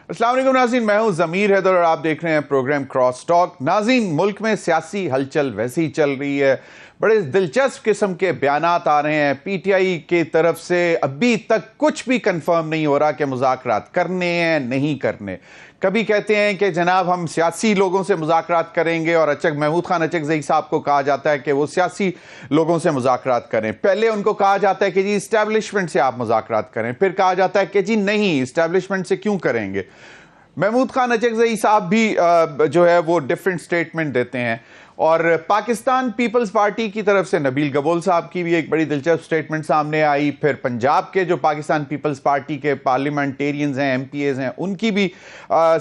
السلام علیکم ناظرین، میں ہوں ضمیر حیدر اور آپ دیکھ رہے ہیں پروگرام کراس ٹاک۔ ناظرین، ملک میں سیاسی ہلچل ویسے ہی چل رہی ہے، بڑے دلچسپ قسم کے بیانات آ رہے ہیں۔ پی ٹی آئی کی طرف سے ابھی تک کچھ بھی کنفرم نہیں ہو رہا کہ مذاکرات کرنے ہیں نہیں کرنے۔ کبھی کہتے ہیں کہ جناب ہم سیاسی لوگوں سے مذاکرات کریں گے، اور محمود خان اچکزئی صاحب کو کہا جاتا ہے کہ وہ سیاسی لوگوں سے مذاکرات کریں۔ پہلے ان کو کہا جاتا ہے کہ جی اسٹیبلشمنٹ سے آپ مذاکرات کریں، پھر کہا جاتا ہے کہ جی نہیں، اسٹیبلشمنٹ سے کیوں کریں گے۔ محمود خان اچکزئی صاحب بھی جو ہے وہ ڈیفرنٹ سٹیٹمنٹ دیتے ہیں، اور پاکستان پیپلز پارٹی کی طرف سے نبیل گبول صاحب کی بھی ایک بڑی دلچسپ سٹیٹمنٹ سامنے آئی۔ پھر پنجاب کے جو پاکستان پیپلز پارٹی کے پارلیمنٹیرینز ہیں، ایم پی ایز ہیں، ان کی بھی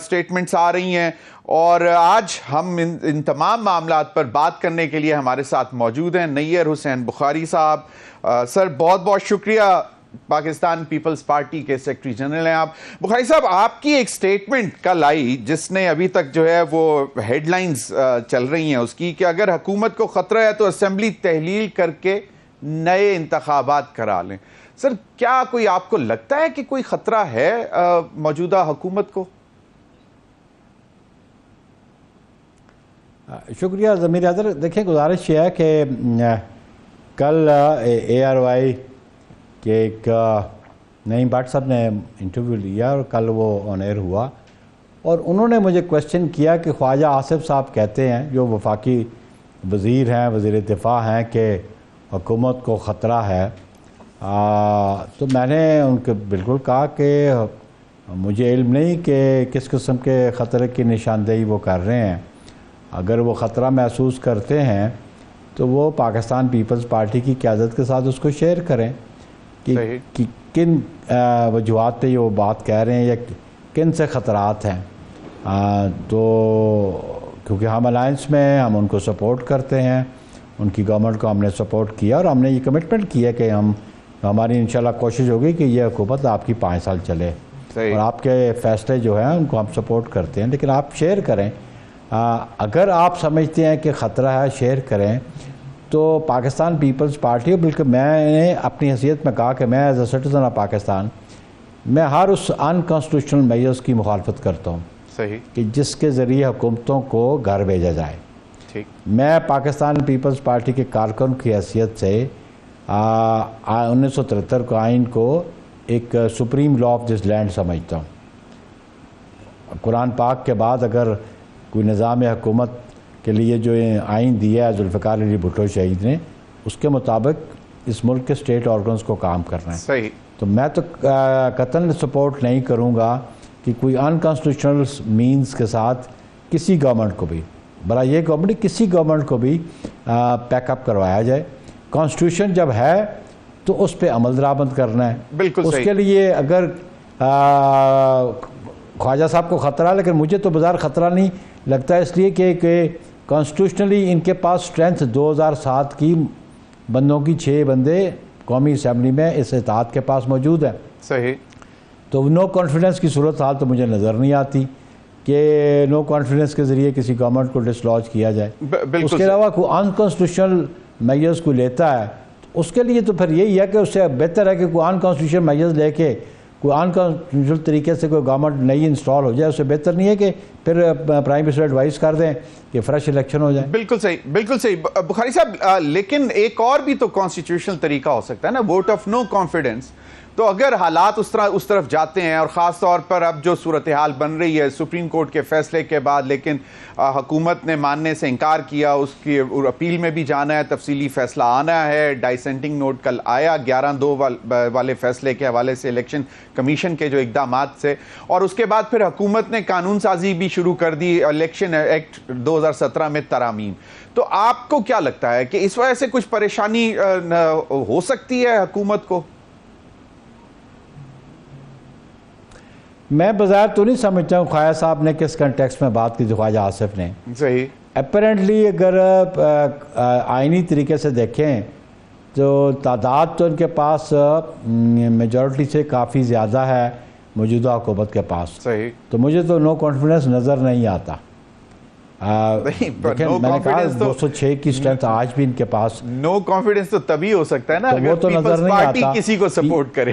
سٹیٹمنٹس آ رہی ہیں۔ اور آج ہم ان تمام معاملات پر بات کرنے کے لیے ہمارے ساتھ موجود ہیں نیئر حسین بخاری صاحب۔ سر بہت بہت شکریہ، پاکستان پیپلز پارٹی کے سیکرٹری جنرل ہیں آپ۔ بخاری صاحب، آپ کی ایک سٹیٹمنٹ کل آئی جس نے ابھی تک جو ہے وہ ہیڈ لائنز چل رہی ہیں اس کی، کہ اگر حکومت کو خطرہ ہے تو اسمبلی تحلیل کر کے نئے انتخابات کرا لیں۔ سر، کیا کوئی آپ کو لگتا ہے کہ کوئی خطرہ ہے موجودہ حکومت کو؟ شکریہ ضمیر حیدر۔ دیکھیں، گزارش یہ ہے کہ کل اے آر وائی کہ ایک نعیم بٹ صاحب نے انٹرویو لیا اور کل وہ آن ایئر ہوا، اور انہوں نے مجھے کویسچن کیا کہ خواجہ آصف صاحب کہتے ہیں، جو وفاقی وزیر ہیں، وزیر دفاع ہیں، کہ حکومت کو خطرہ ہے۔ تو میں نے ان کو بالکل کہا کہ مجھے علم نہیں کہ کس قسم کے خطرے کی نشاندہی وہ کر رہے ہیں۔ اگر وہ خطرہ محسوس کرتے ہیں تو وہ پاکستان پیپلز پارٹی کی قیادت کے ساتھ اس کو شیئر کریں کہ کن وجوہات پہ یہ وہ بات کہہ رہے ہیں یا کن سے خطرات ہیں۔ تو کیونکہ ہم الائنس میں ہم ان کو سپورٹ کرتے ہیں، ان کی گورنمنٹ کو ہم نے سپورٹ کیا، اور ہم نے یہ کمٹمنٹ کیا کہ ہماری انشاءاللہ کوشش ہوگی کہ یہ حکومت آپ کی 5 سال چلے، اور آپ کے فیصلے جو ہیں ان کو ہم سپورٹ کرتے ہیں، لیکن آپ شیئر کریں۔ اگر آپ سمجھتے ہیں کہ خطرہ ہے، شیئر کریں۔ تو پاکستان پیپلز پارٹی، بلکہ میں نے اپنی حیثیت میں کہا کہ میں as a citizen of Pakistan میں ہر اس ان کانسٹیٹیوشنل میئرز کی مخالفت کرتا ہوں صحیح کہ جس کے ذریعے حکومتوں کو گھر بھیجا جائے۔ ٹھیک، میں پاکستان پیپلز پارٹی کے کارکن کی حیثیت سے 1973 کو آئین کو ایک supreme law of this land سمجھتا ہوں۔ قرآن پاک کے بعد اگر کوئی نظام حکومت کے لیے جو آئین دیا ہے ذوالفقار علی بھٹو شہید نے، اس کے مطابق اس ملک کے اسٹیٹ آرگنز کو کام کرنا ہے۔ صحیح، تو میں تو قطعاً سپورٹ نہیں کروں گا کہ کوئی ان کانسٹیٹیوشنل مینز کے ساتھ کسی گورنمنٹ کو بھی، بھلا یہ گورنمنٹ کسی گورنمنٹ کو بھی پیک اپ کروایا جائے۔ کانسٹیٹیوشن جب ہے تو اس پہ عمل درآمد کرنا ہے۔ بالکل اس کے لیے اگر خواجہ صاحب کو خطرہ، لیکن مجھے تو بظاہر خطرہ نہیں لگتا، اس لیے کہ کانسٹیٹیوشنلی ان کے پاس اسٹرینتھ 2007 کی بندوں کی 6 بندے قومی اسمبلی میں اس اتحاد کے پاس موجود ہیں۔ صحیح، تو نو کانفیڈنس کی صورتحال تو مجھے نظر نہیں آتی کہ نو کانفیڈنس کے ذریعے کسی گورنمنٹ کو ڈسلوج کیا جائے۔ اس کے علاوہ کوئی ان کانسٹیٹیوشنل میئرز کو لیتا ہے، اس کے لیے تو پھر یہی ہے کہ اس سے بہتر ہے کہ کوئی ان کانسٹیٹیوشنل میئرز لے کے کوئی ان کانسٹیٹیوشنل طریقے سے کوئی گورنمنٹ نئی انسٹال ہو جائے۔ اس سے بہتر نہیں ہے کہ پھر پرائم منسٹر ایڈوائز کر دیں کہ فریش الیکشن ہو جائے۔ بالکل صحیح، بالکل صحیح بخاری صاحب، لیکن ایک اور بھی تو کانسٹیٹیوشنل طریقہ ہو سکتا ہے نا، ووٹ آف نو کانفیڈنس۔ تو اگر حالات اس طرف جاتے ہیں، اور خاص طور پر اب جو صورتحال بن رہی ہے سپریم کورٹ کے فیصلے کے بعد، لیکن حکومت نے ماننے سے انکار کیا، اس کی اپیل میں بھی جانا ہے، تفصیلی فیصلہ آنا ہے، ڈائسینٹنگ نوٹ کل آیا 11/2 والے فیصلے کے حوالے سے، الیکشن کمیشن کے جو اقدامات سے، اور اس کے بعد پھر حکومت نے قانون سازی بھی شروع کر دی، الیکشن ایکٹ 2017 میں ترامیم۔ تو آپ کو کیا لگتا ہے کہ اس وجہ سے کچھ پریشانی ہو سکتی ہے حکومت کو؟ میں بظاہر تو نہیں سمجھتا ہوں خواجہ صاحب نے کس کنٹیکسٹ میں بات کی تھی، خواجہ آصف نے۔ صحیح، اپیرنٹلی اگر آئینی طریقے سے دیکھیں تو تعداد تو ان کے پاس میجورٹی سے کافی زیادہ ہے موجودہ حکومت کے پاس۔ صحیح، تو مجھے تو نو کانفیڈنس نظر نہیں آتا۔ میں نے کہا 206 کی اسٹرینتھ آج بھی ان کے پاس۔ نو کانفیڈنس تو تبھی ہو سکتا ہے نا اگر وہ تو نظر پیپلز نہیں پارٹی آتا کسی کو سپورٹ کرے۔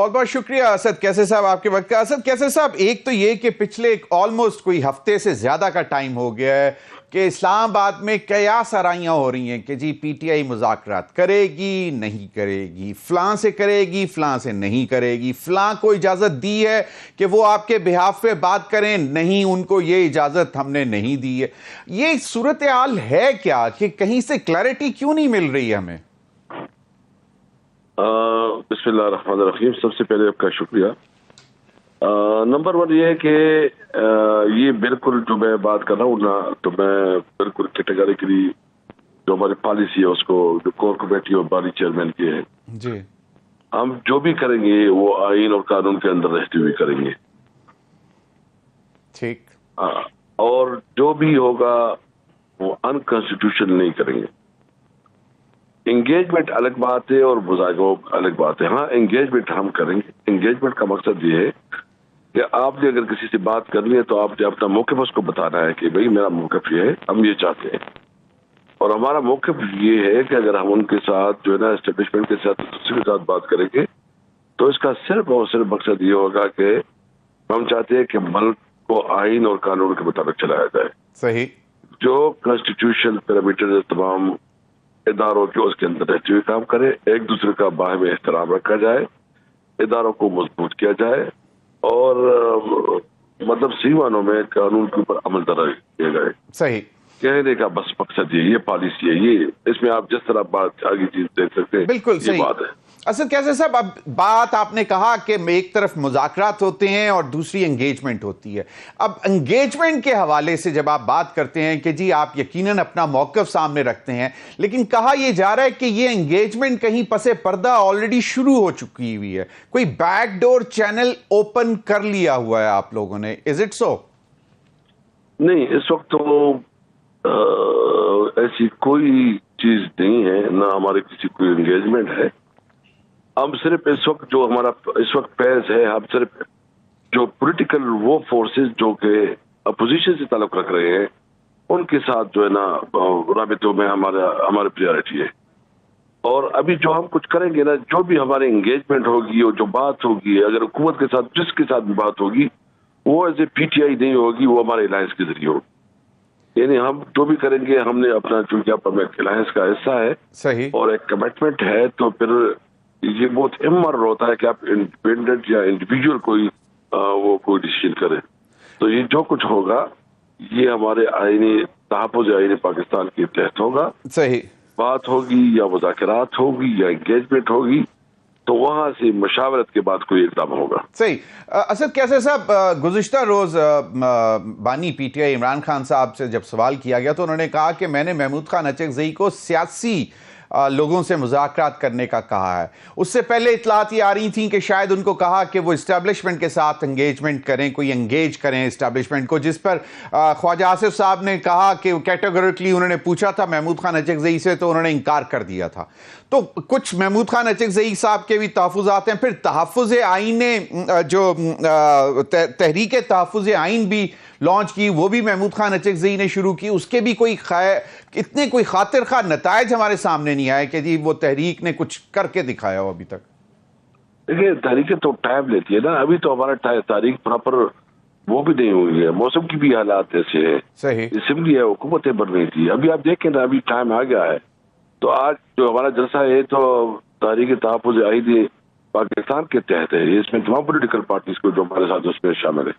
بہت بہت شکریہ اسد کیسے صاحب آپ کے وقت کا. اسد کیسے صاحب، ایک تو یہ کہ پچھلے آلموسٹ کوئی ہفتے سے زیادہ کا ٹائم ہو گیا ہے کہ اسلام آباد میں قیاس آرائیاں ہو رہی ہیں کہ جی پی ٹی آئی مذاکرات کرے گی نہیں کرے گی، فلاں سے کرے گی فلاں سے نہیں کرے گی، فلاں کو اجازت دی ہے کہ وہ آپ کے بہاف پہ بات کریں، نہیں ان کو یہ اجازت ہم نے نہیں دی ہے. یہ صورتحال ہے کیا کہ کہیں سے کلیئرٹی کیوں نہیں مل رہی ہے ہمیں؟ بسم اللہ الرحمن الرحیم. سب سے پہلے آپ کا شکریہ. نمبر 1 یہ ہے کہ یہ بالکل جو میں بات کر رہا ہوں نا، تو میں بالکل کیٹیگریکلی جو ہماری پالیسی ہے اس کو جو کور کمیٹی اور باری چیئرمین کی ہے، جی ہم جو بھی کریں گے وہ آئین اور قانون کے اندر رہتے ہوئے کریں گے. ٹھیک. اور جو بھی ہوگا وہ انکانسٹیٹیوشنل نہیں کریں گے. انگیجمنٹ الگ بات ہے اور مذاکرات الگ بات ہے. ہاں انگیجمنٹ ہم کریں گے. انگیجمنٹ کا مقصد یہ ہے کہ آپ نے اگر کسی سے بات کرنی ہے تو آپ نے اپنا موقف اس کو بتانا ہے کہ بھئی میرا موقف یہ ہے، ہم یہ چاہتے ہیں. اور ہمارا موقف یہ ہے کہ اگر ہم ان کے ساتھ جو ہے نا اسٹیبلشمنٹ کے ساتھ دوسرے کے ساتھ بات کریں گے تو اس کا صرف اور صرف مقصد یہ ہوگا کہ ہم چاہتے ہیں کہ ملک کو آئین اور قانون کے مطابق چلایا جائے. صحیح. جو کانسٹیٹیوشن پیرامیٹر تمام اداروں کے اس کے اندر رہتے ہوئے کام کرے، ایک دوسرے کا باہمی احترام رکھا جائے، اداروں کو مضبوط کیا جائے اور مطلب صحیح معنوں میں قانون کے اوپر عمل درآمد کیا جائے. صحیح. کہنے کا بس مقصد یہ پالیسی ہے. یہ اس میں آپ جس طرح بات آگے چیز دیکھ سکتے ہیں، بالکل یہ صحیح. بات ہے. اسد کیسے صاحب، اب بات آپ نے کہا کہ ایک طرف مذاکرات ہوتے ہیں اور دوسری انگیجمنٹ ہوتی ہے. اب انگیجمنٹ کے حوالے سے جب آپ بات کرتے ہیں کہ جی آپ یقیناً اپنا موقف سامنے رکھتے ہیں، لیکن کہا یہ جا رہا ہے کہ یہ انگیجمنٹ کہیں پس پردہ آلریڈی شروع ہو چکی ہوئی ہے، کوئی بیک ڈور چینل اوپن کر لیا ہوا ہے آپ لوگوں نے. Is it so? نہیں، اس وقت تو ایسی کوئی چیز نہیں ہے، نہ ہمارے کسی کوئی انگیجمنٹ ہے. ہم صرف اس وقت جو ہمارا اس وقت پیس ہے، ہم صرف جو پولیٹیکل وہ فورسز جو کہ اپوزیشن سے تعلق رکھ رہے ہیں ان کے ساتھ جو ہے نا رابطوں میں ہماری پریارٹی ہے. اور ابھی جو ہم کچھ کریں گے نا، جو بھی ہماری انگیجمنٹ ہوگی اور جو بات ہوگی، اگر حکومت کے ساتھ جس کے ساتھ بھی بات ہوگی وہ as a P T I نہیں ہوگی، وہ ہمارے الائنس کے ذریعے ہوگی. یعنی ہم جو بھی کریں گے ہم نے اپنا چونکہ الائنس کا حصہ ہے صحیح. اور ایک کمٹمنٹ ہے، تو پھر یہ بہت امر ہوتا ہے کہ آپ انڈیپینڈنٹ یا انڈیویجول کوئی ڈیسیژن کرے. تو یہ جو کچھ ہوگا یہ ہمارے آئینی تحفظ آئین پاکستان کے تحت ہوگا. صحیح. بات ہوگی یا مذاکرات ہوگی یا انگیجمنٹ ہوگی تو وہاں سے مشاورت کے بعد کوئی اقدام ہوگا. صحیح. اسد کیسے صاحب، گزشتہ روز بانی P T I Imran Khan صاحب سے جب سوال کیا گیا تو انہوں نے کہا کہ میں نے محمود خان اچکزئی کو سیاسی لوگوں سے مذاکرات کرنے کا کہا ہے. اس سے پہلے اطلاعات یہ آ رہی تھیں کہ شاید ان کو کہا کہ وہ اسٹیبلشمنٹ کے ساتھ انگیجمنٹ کریں، کوئی انگیج کریں اسٹیبلشمنٹ کو، جس پر خواجہ آصف صاحب نے کہا کہ کیٹیگریکلی انہوں نے پوچھا تھا محمود خان اچکزئی سے تو انہوں نے انکار کر دیا تھا. تو کچھ محمود خان اچکزئی صاحب کے بھی تحفظات ہیں، پھر تحفظ آئین نے جو تحریک تحفظ آئین بھی لانچ کی، وہ بھی محمود خان اچکزئی نے شروع کی. اس کے بھی کوئی اتنے کوئی خاطر خواہ نتائج ہمارے سامنے نہیں آئے کہ جی وہ تحریک نے کچھ کر کے دکھایا ہو ابھی تک. دیکھیے تحریکیں تو ٹائم لیتی ہے نا. ابھی تو ہمارا تاریخ پراپر وہ بھی نہیں ہوئی ہے، موسم کی بھی حالات ایسے ہے، صحیح. اسمبلی ہے، حکومتیں بن رہی تھی. ابھی آپ دیکھیں نا، ابھی ٹائم آ گیا ہے. تو آج جو ہمارا جلسہ ہے تو تحریک تحفظ آئین پاکستان کے تحت ہے. اس میں تمام پولیٹیکل پارٹیز کو جو ہمارے ساتھ اس میں شامل ہے،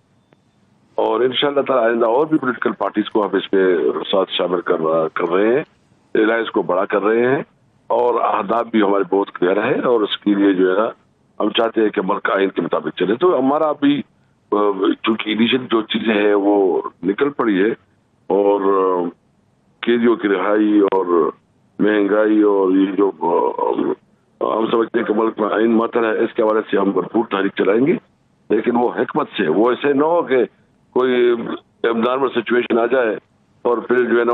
اور انشاءاللہ تعالی آئندہ اور بھی پولیٹیکل پارٹیز کو ہم اس میں ساتھ شامل کر رہے ہیں، الائنس کو بڑا کر رہے ہیں. اور اہداف بھی ہمارے بہت کلیئر ہے اور اس کے لیے جو ہے نا ہم چاہتے ہیں کہ ملک آئین کے مطابق چلے. تو ہمارا ابھی چونکہ انیشل جو چیزیں ہیں وہ نکل پڑی ہے، اور قیدیوں کی رہائی اور مہنگائی اور یہ جو ہم سمجھتے ہیں کہ ملک میں آئین معطل ہے، اس کے حوالے سے ہم بھرپور تحریک چلائیں گے. لیکن وہ حکمت سے، وہ ایسے نہ ہو کہ کوئی نارمل سچویشن آ جائے اور پھر جو ہے نا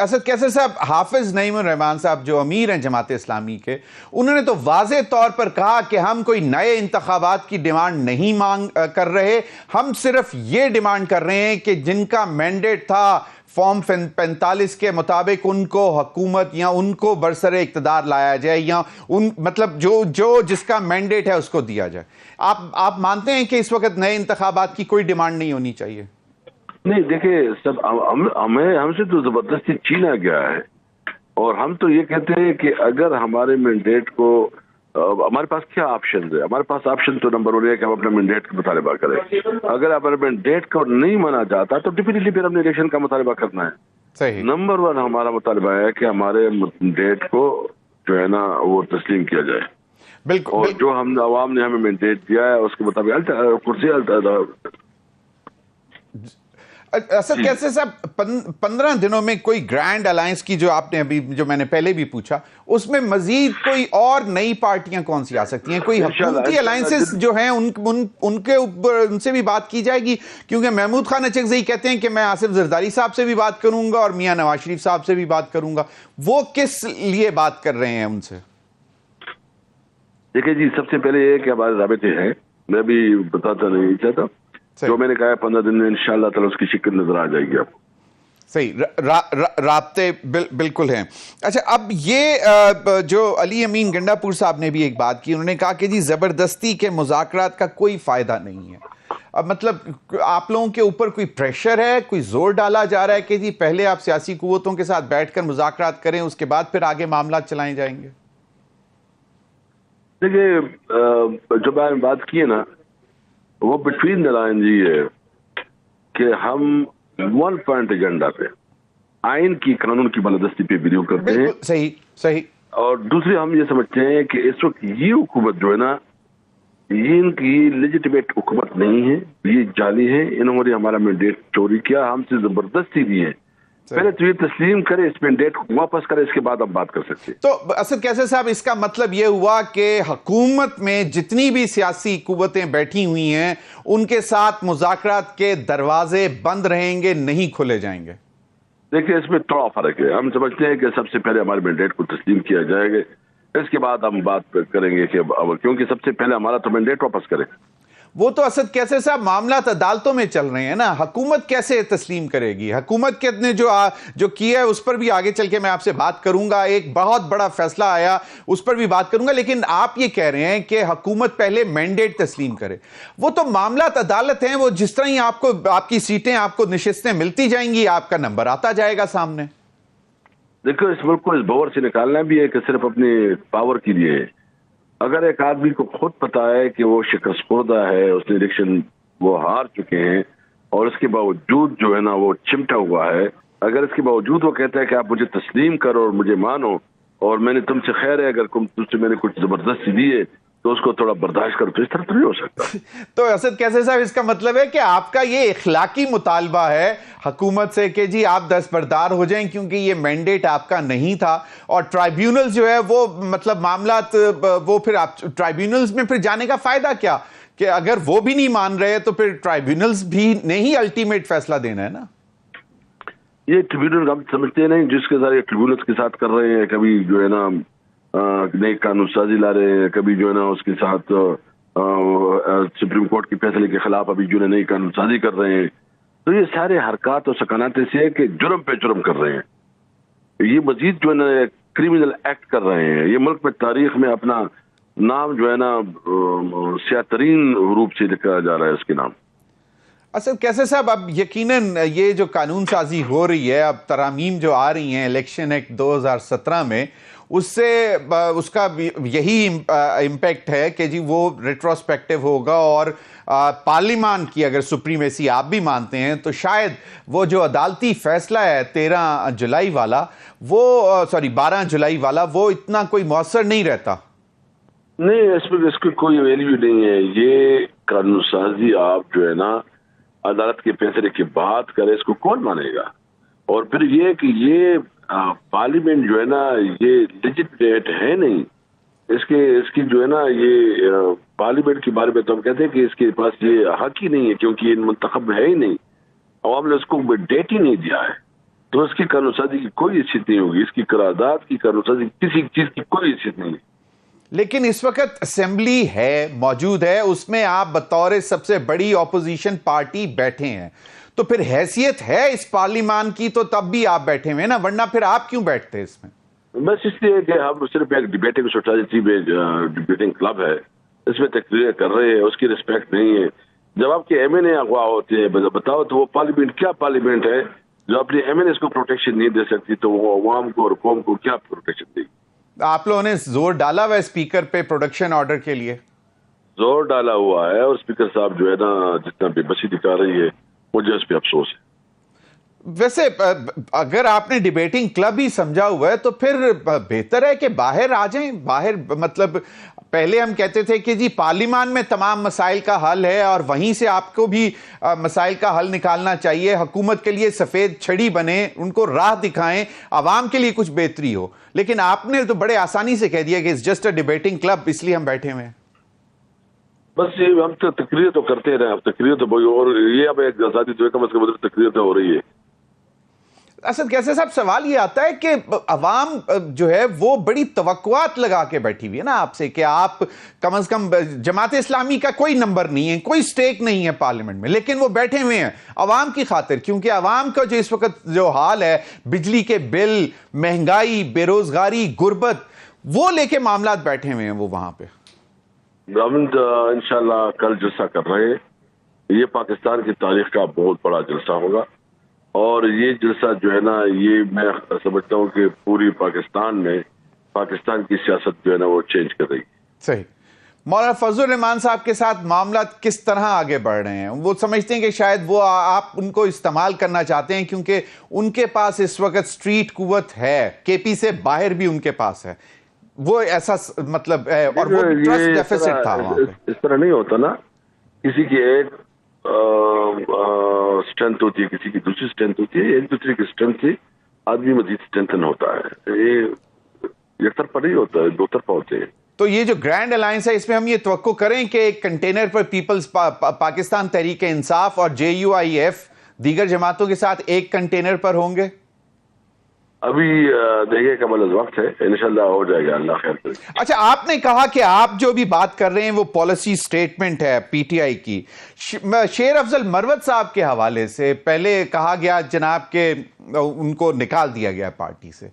اسد کیسر صاحب، حافظ نعیم الرحمان صاحب جو امیر ہیں جماعت اسلامی کے، انہوں نے تو واضح طور پر کہا کہ ہم کوئی نئے انتخابات کی ڈیمانڈ نہیں کر رہے، ہم صرف یہ ڈیمانڈ کر رہے ہیں کہ جن کا مینڈیٹ تھا فارم 45 کے مطابق ان کو حکومت یا ان کو برسر اقتدار لایا جائے، یا مطلب جو جس کا مینڈیٹ ہے اس کو دیا جائے۔ آپ مانتے ہیں کہ اس وقت نئے انتخابات کی کوئی ڈیمانڈ نہیں ہونی چاہیے؟ نہیں دیکھیں سب ہم سے تو زبردستی چھینا گیا ہے، اور ہم تو یہ کہتے ہیں کہ اگر ہمارے مینڈیٹ کو ہمارے پاس کیا آپشن ہے؟ ہمارے پاس آپشن تو نمبر 1 ہے کہ ہم اپنے مینڈیٹ کا مطالبہ کریں۔ اگر ہمارے مینڈیٹ کو نہیں مانا جاتا تو ڈیفینیٹلی پھر ہم نے الیکشن کا مطالبہ کرنا ہے۔ صحیح۔ نمبر 1 ہمارا مطالبہ ہے کہ ہمارے مینڈیٹ کو جو ہے نا وہ تسلیم کیا جائے، بالکل، اور جو ہم عوام نے ہمیں مینڈیٹ دیا ہے اس کے مطابق کرسی اسد کیسر صاحب 15 دنوں میں کوئی گرینڈ الائنس کی جو آپ نے ابھی جو میں نے پہلے بھی پوچھا، اس میں مزید کوئی اور نئی پارٹیاں کون سی آ سکتی ہیں؟ کوئی حکومتی الائنسز جو ہیں ان کے اوپر ان سے بھی بات کی جائے گی؟ کیونکہ محمود خان اچکزئی کہتے ہیں کہ میں آصف زرداری صاحب سے بھی بات کروں گا اور میاں نواز شریف صاحب سے بھی بات کروں گا، وہ کس لیے بات کر رہے ہیں ان سے؟ دیکھیں جی، سب سے پہلے یہ کہ ہمارے رابطے ہیں، میں بھی بتاتا نہیں چاہتا، جو میں نے کہا ہے 15 دن میں انشاءاللہ تعالی اس کی شکل نظر آ جائے گی آپ کو۔ صحیح، رابطے بالکل ہیں۔ اچھا، اب یہ جو علی امین گنڈا پور صاحب نے بھی ایک بات کی، انہوں نے کہا کہ جی زبردستی کے مذاکرات کا کوئی فائدہ نہیں ہے۔ اب مطلب آپ لوگوں کے اوپر کوئی پریشر ہے، کوئی زور ڈالا جا رہا ہے کہ جی پہلے آپ سیاسی قوتوں کے ساتھ بیٹھ کر مذاکرات کریں، اس کے بعد پھر آگے معاملات چلائے جائیں گے؟ دیکھیے جو میں نے بات کی ہے نا، وہ بٹوین دا لائن یہ ہے کہ ہم 1 پوائنٹ ایجنڈا پہ آئین کی قانون کی بالادستی پہ بلیو کرتے ہیں۔ صحیح۔ اور دوسری ہم یہ سمجھتے ہیں کہ اس وقت یہ حکومت جو ہے نا، یہ ان کی لیجیٹیمیٹ حکومت نہیں ہے، یہ جعلی ہے، انہوں نے ہمارا مینڈیٹ چوری کیا، ہم سے زبردستی دی ہے۔ پہلے تو یہ تسلیم کرے، اس مینڈیٹ کو واپس کرے، اس کے بعد ہم بات کر سکتے ہیں۔ تو اسد کیسر صاحب، اس کا مطلب یہ ہوا کہ حکومت میں جتنی بھی سیاسی قوتیں بیٹھی ہوئی ہیں ان کے ساتھ مذاکرات کے دروازے بند رہیں گے، نہیں کھولے جائیں گے؟ دیکھیں اس میں تھوڑا فرق ہے، ہم سمجھتے ہیں کہ سب سے پہلے ہمارے مینڈیٹ کو تسلیم کیا جائے گا، اس کے بعد ہم بات کریں گے کہ کیونکہ سب سے پہلے ہمارا تو مینڈیٹ واپس کرے۔ وہ تو اسد کیسر صاحب معاملات عدالتوں میں چل رہے ہیں نا، حکومت کیسے تسلیم کرے گی؟ حکومت کے نے جو کیا ہے اس پر بھی آگے چل کے میں آپ سے بات کروں گا، ایک بہت بڑا فیصلہ آیا اس پر بھی بات کروں گا، لیکن آپ یہ کہہ رہے ہیں کہ حکومت پہلے مینڈیٹ تسلیم کرے۔ وہ تو معاملات عدالت ہیں، وہ جس طرح ہی آپ کی سیٹیں، آپ کو نشستیں ملتی جائیں گی، آپ کا نمبر آتا جائے گا سامنے۔ دیکھو اس ملک کو اس بھور سے نکالنا بھی ہے کہ صرف اپنے پاور کے لیے ہے۔ اگر ایک آدمی کو خود پتا ہے کہ وہ شکست خوردہ ہے، اس نے الیکشن وہ ہار چکے ہیں، اور اس کے باوجود جو ہے نا وہ چمٹا ہوا ہے، اگر اس کے باوجود وہ کہتا ہے کہ آپ مجھے تسلیم کرو اور مجھے مانو، اور میں نے تم سے خیر ہے، اگر تم سے میں نے کچھ زبردستی دی ہے تو اس کو تھوڑا برداشت کرو، تو اس طرح تو نہیں ہو سکتا۔ تو اسد کیسر صاحب، اس کا مطلب ہے کہ آپ کا یہ اخلاقی مطالبہ ہے حکومت سے کہ جی آپ دستبردار ہو جائیں، کیونکہ یہ مینڈیٹ آپ کا نہیں تھا، اور ٹرائیبیونل جو ہے وہ مطلب معاملات وہ پھر آپ ٹرائیبیونلز میں پھر جانے کا فائدہ کیا؟ کہ اگر وہ بھی نہیں مان رہے تو پھر ٹرائیبیونلز بھی نہیں الٹیمیٹ فیصلہ دینا ہے نا۔ یہ ٹریبیونل ہم سمجھتے نہیں، جس کے ذریعے ٹریبیونلز کے ساتھ کر رہے ہیں، کبھی جو ہے نا نئی قانون سازی لا رہے ہیں، کبھی جو ہے نا اس کے ساتھ سپریم کورٹ کے فیصلے کے خلاف ابھی جو ہے نئی قانون سازی کر رہے ہیں، تو یہ سارے حرکات اور سکنات ایسے ہیں کہ جرم پہ جرم کر رہے ہیں، یہ مزید جو ہے نا کریمنل ایکٹ کر رہے ہیں، یہ ملک میں تاریخ میں اپنا نام جو ہے نا سیاہ ترین حروف سے لکھا جا رہا ہے اس کے نام۔ اسد کیسر صاحب، اب یقیناً یہ جو قانون سازی ہو رہی ہے، اب ترامیم جو آ رہی ہیں الیکشن ایکٹ 2017 میں، اس سے اس کا یہی امپیکٹ ہے کہ جی وہ ریٹروسپیکٹیو ہوگا، اور پارلیمان کی اگر سپریمیسی آپ بھی مانتے ہیں تو شاید وہ جو عدالتی فیصلہ ہے 12 جولائی والا وہ اتنا کوئی مؤثر نہیں رہتا۔ نہیں، اس کی کوئی ویلیو نہیں ہے، یہ قانون سازی آپ جو ہے نا عدالت کے فیصلے کی بات کرے، اس کو کون مانے گا؟ اور پھر یہ کہ یہ پارلیمنٹ جو ہے نا یہ لیجٹمیٹ ہے نہیں، اس کی جو ہے نا یہ پارلیمنٹ کے بارے میں تو ہم کہتے ہیں کہ اس کے پاس یہ حق ہی نہیں ہے، کیونکہ یہ منتخب ہے ہی نہیں، عوام نے اس کو ڈیٹ ہی نہیں دیا ہے۔ تو اس کی قانون سازی کی کوئی حیثیت نہیں ہوگی. اس کی قرارداد کی قانون سازی کسی چیز کی کوئی حیثیت نہیں ہے. لیکن اس وقت اسمبلی ہے موجود ہے, اس میں آپ بطور سب سے بڑی اپوزیشن پارٹی بیٹھے ہیں, تو پھر حیثیت ہے اس پارلیمان کی تو تب بھی آپ بیٹھے ہوئے نا, ورنہ پھر آپ کیوں بیٹھتے اس میں؟ بس اس لیے کہ ہم صرف ایک ڈبیٹنگ سوسائٹی میں ڈبیٹنگ کلب ہے, اس میں تقریر کر رہے ہیں, اس کی رسپیکٹ نہیں ہے. جب آپ کے ایم این اے اغوا ہوتے ہیں بتاؤ تو وہ پارلیمنٹ کیا پارلیمنٹ ہے جو اپنے ایم این اے کو پروٹیکشن نہیں دے سکتی, تو وہ عوام کو اور قوم کو کیا پروٹیکشن دے گی؟ آپ لوگوں نے زور ڈالا ہوا اسپیکر پہ پروڈکشن آرڈر کے لیے؟ زور ڈالا ہوا ہے, اور اسپیکر صاحب جو ہے نا جتنا بے بسی دکھا رہی ہے, مجھے اس پہ افسوس ہے. ویسے اگر آپ نے ڈیبیٹنگ کلب ہی سمجھا ہوا ہے تو پھر بہتر ہے کہ باہر آ جائیں. باہر مطلب پہلے ہم کہتے تھے کہ جی پارلیمان میں تمام مسائل کا حل ہے اور وہیں سے آپ کو بھی مسائل کا حل نکالنا چاہیے, حکومت کے لیے سفید چھڑی بنے, ان کو راہ دکھائیں, عوام کے لیے کچھ بہتری ہو. لیکن آپ نے تو بڑے آسانی سے کہہ دیا کہ it's just a debating club, اس لیے ہم بیٹھے ہوئے ہیں. بس یہ ہم تو تقریر تو کرتے رہے, اب تقریر تو اور یہ اب ایک آزادی جو ہے کم از کم تقریر تو ہو رہی ہے. اسد کیسے صاحب سوال یہ آتا ہے کہ عوام جو ہے وہ بڑی توقعات لگا کے بیٹھی ہوئی ہے نا آپ سے کہ آپ کم از کم, جماعت اسلامی کا کوئی نمبر نہیں ہے, کوئی سٹیک نہیں ہے پارلیمنٹ میں, لیکن وہ بیٹھے ہوئے ہیں عوام کی خاطر, کیونکہ عوام کا جو اس وقت جو حال ہے, بجلی کے بل, مہنگائی, بے روزگاری, غربت, وہ لے کے معاملات بیٹھے ہوئے ہیں وہ وہاں پہ. ہم انشاءاللہ کل جلسہ کر رہے ہیں, یہ پاکستان کی تاریخ کا بہت بڑا جلسہ ہوگا, اور یہ جلسہ جو ہے نا یہ میں سمجھتا ہوں کہ پوری پاکستان میں پاکستان کی سیاست جو ہے نا وہ چینج کر رہی ہے. صحیح. مولانا فضل الرحمان صاحب کے ساتھ معاملات کس طرح آگے بڑھ رہے ہیں؟ وہ سمجھتے ہیں کہ شاید وہ آپ ان کو استعمال کرنا چاہتے ہیں کیونکہ ان کے پاس اس وقت اسٹریٹ قوت ہے, کے پی سے باہر بھی ان کے پاس ہے, وہ ایسا مطلب ہے, اور وہ ٹرسٹ ڈیفیسٹ تھا وہاں پہ. اس طرح نہیں ہوتا نا, کسی کی ایک اسٹرینتھ ہوتی ہے, کسی کی دوسری اسٹرینتھ ہوتی ہے, ایک دوسرے کی اسٹرینتھ سے آدمی مزید اسٹرینتھن ہوتا ہے. یہ ایک طرفہ نہیں ہوتا ہے, دو طرفہ ہوتے ہیں. تو یہ جو گرینڈ الائنس ہے اس میں ہم یہ توقع کریں کہ ایک کنٹینر پر پیپلز پاکستان تحریک انصاف اور جے یو آئی ایف دیگر جماعتوں کے ساتھ ایک کنٹینر پر ہوں گے؟ ابھی دیکھیں قبل از وقت ہے, انشاءاللہ ہو جائے گا, اللہ خیر کرے. اچھا, آپ نے کہا کہ آپ جو بھی بات کر رہے ہیں وہ پالیسی سٹیٹمنٹ ہے پی ٹی آئی کی. شیر افضل مروت صاحب کے حوالے سے پہلے کہا گیا جناب کہ ان کو نکال دیا گیا پارٹی سے,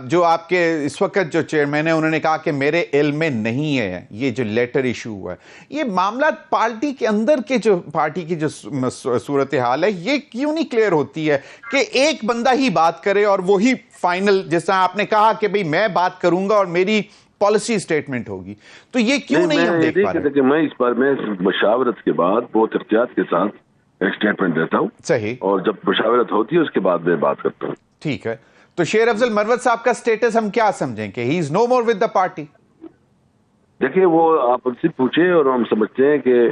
جو آپ کے اس وقت جو چیئرمین ہیں انہوں نے کہا کہ میرے علم میں نہیں ہے یہ جو لیٹر ایشو ہوا ہے. یہ معاملات پارٹی کے اندر کے جو پارٹی کی جو صورتحال ہے یہ کیوں نہیں کلیئر ہوتی ہے کہ ایک بندہ ہی بات کرے اور وہی فائنل, جس طرح آپ نے کہا کہ بھئی میں بات کروں گا اور میری پالیسی سٹیٹمنٹ ہوگی, تو یہ کیوں نہیں ہم دیکھ پا رہے؟ میں اس بار میں مشاورت کے بعد بہت احتیاط کے ساتھ ایک سٹیٹمنٹ دیتا ہوں. صحیح. اور جب مشاورت ہوتی ہے اس کے بعد میں بات کرتا ہوں. ٹھیک ہے. تو شیر افضل مروت صاحب کا سٹیٹس ہم کیا سمجھیں کہ ہی از نو مور ود دا پارٹی؟ دیکھیں وہ آپ ان سے پوچھیں, اور ہم سمجھتے ہیں کہ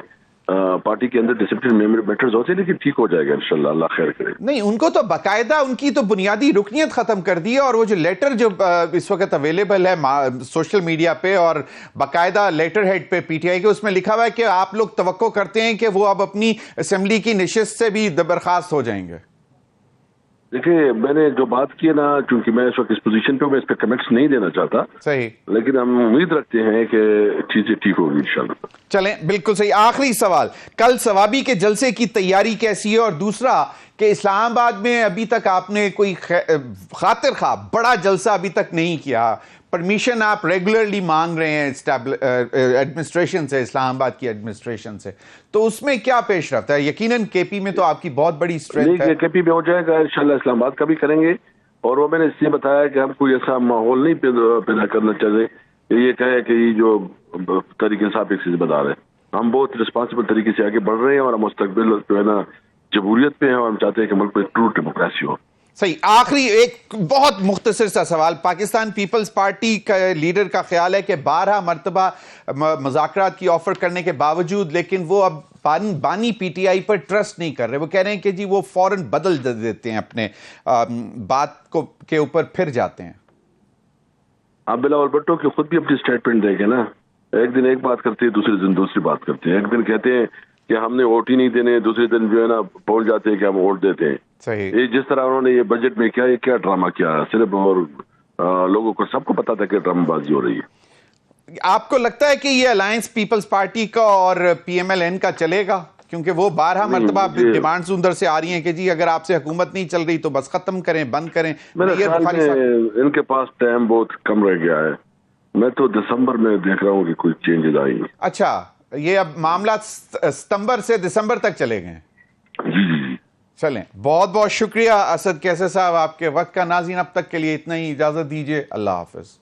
پارٹی کے اندر ڈسپلن میٹرز ہوتے ہیں, لیکن ٹھیک ہو جائے گا انشاءاللہ, اللہ خیر کرے. نہیں, ان کو تو باقاعدہ ان کی تو بنیادی رکنیت ختم کر دی ہے, اور وہ جو لیٹر جو اس وقت اویلیبل ہے سوشل میڈیا پہ اور باقاعدہ لیٹر ہیڈ پہ پی ٹی آئی کے, اس میں لکھا ہوا ہے کہ آپ لوگ توقع کرتے ہیں کہ وہ اب اپنی اسمبلی کی نشست سے بھی برخاست ہو جائیں گے. دیکھیں میں نے جو بات کی ہے نا, چونکہ میں اس وقت اس پوزیشن پہ, میں اس پہ کمنٹس نہیں دینا چاہتا. صحیح. لیکن ہم امید رکھتے ہیں کہ چیزیں ٹھیک ہوگی انشاءاللہ. چلیں, بالکل صحیح. آخری سوال, کل ثوابی کے جلسے کی تیاری کیسی ہے؟ اور دوسرا کہ اسلام آباد میں ابھی تک آپ نے کوئی خاطر خواہ بڑا جلسہ ابھی تک نہیں کیا, پرمیشن آپ ریگولرلی مانگ رہے ہیں ایڈمنسٹریشن سے, اسلام آباد کی ایڈمنسٹریشن سے, تو اس میں کیا پیش رفت ہے؟ یقیناً کے پی میں تو آپ کی بہت بڑی اسٹرینتھ ہے. کے پی میں ہو جائے گا انشاءاللہ, اسلام آباد کا بھی کریں گے. اور وہ میں نے اس لیے بتایا کہ ہم کوئی ایسا ماحول نہیں پیدا کرنا چاہتے کہ یہ کہے کہ یہ جو طریقے سے آپ ایک چیز بتا رہے ہیں. ہم بہت رسپانسبل طریقے سے آگے بڑھ رہے ہیں, اور ہم مستقبل جو ہے نا جمہوریت پہ ہیں, اور ہم چاہتے ہیں کہ ملک میں ٹرو ڈیموکریسی ہو. صحیح. آخری ایک بہت مختصر سا سوال, پاکستان پیپلز پارٹی کا لیڈر کا خیال ہے کہ 12 مرتبہ مذاکرات کی آفر کرنے کے باوجود لیکن وہ اب بانی P T I per trust نہیں کر رہے. وہ کہہ رہے ہیں کہ جی وہ فوراً بدل دیتے ہیں اپنے بات کو کے اوپر پھر جاتے ہیں. آپ بلاول بھٹو کہ خود بھی اپنی سٹیٹمنٹ دیں گے نا, ایک دن ایک بات کرتے ہیں, دوسرے دن دوسری بات کرتے ہیں. ایک دن کہتے ہیں کہ ہم نے ووٹ ہی نہیں دینے, دوسرے دن جو ہے نا بول جاتے ہیں کہ ہم ووٹ دیتے ہیں. صحیح. یہ جس طرح انہوں نے یہ بجٹ میں کیا، یہ کیا ڈرامہ کیا صرف، اور لوگوں کو سب کو پتا تھا کہ ڈرامہ بازی ہو رہی ہے. آپ کو لگتا ہے کہ یہ الائنس پیپلز پارٹی کا اور پی ایم ایل این کا چلے گا؟ کیونکہ وہ 12 مرتبہ ڈیمانڈز اندر سے آ رہی ہیں کہ جی اگر آپ سے حکومت نہیں چل رہی تو بس ختم کریں، بند کریں. میرے خیال میں ان کے پاس ٹائم بہت کم رہ گیا ہے. میں تو دسمبر میں دیکھ رہا ہوں کہ کوئی چینجز آئی ہیں. اچھا، یہ اب معاملات ستمبر سے دسمبر تک چلے گئے. جی. چلیں، بہت بہت شکریہ اسد کیسے صاحب آپ کے وقت کا. ناظرین اب تک کے لیے اتنا ہی، اجازت دیجیے، اللہ حافظ.